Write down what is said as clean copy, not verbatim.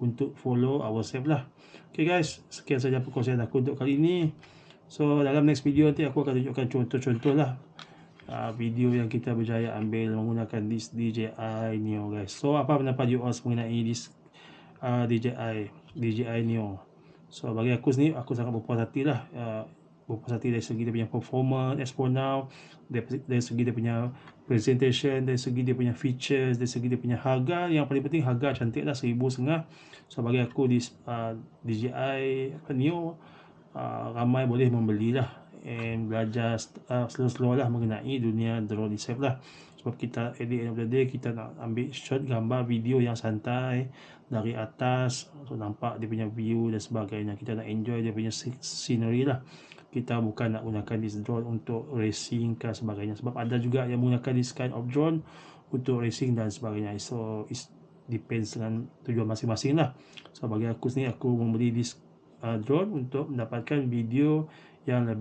untuk follow ourselves lah. Okay guys, sekian saja perkongsian aku untuk kali ini. So dalam next video nanti aku akan tunjukkan contoh-contoh lah video yang kita berjaya ambil menggunakan this DJI Neo guys. So apa pendapat you all mengenai this DJI Neo? So bagi aku sendiri, aku sangat berpuas hati lah, berpuas hati dari segi dia punya performance as for now, dari segi dia punya presentation, dari segi dia punya features, dari segi dia punya harga. Yang paling penting harga cantik lah, 1,500. So bagi aku this DJI Neo, ramai boleh membelilah and belajar slow-slow lah mengenai dunia drone itself lah. Sebab kita at the end of the day, kita nak ambil shot gambar video yang santai dari atas, so nampak dia punya view dan sebagainya. Kita nak enjoy dia punya scenery lah. Kita bukan nak gunakan this drone untuk racing ke sebagainya. Sebab ada juga yang menggunakan this kind of drone untuk racing dan sebagainya. So it depends dengan tujuan masing-masing lah. So bagi aku sendiri, aku membeli this drone untuk mendapatkan video yang lebih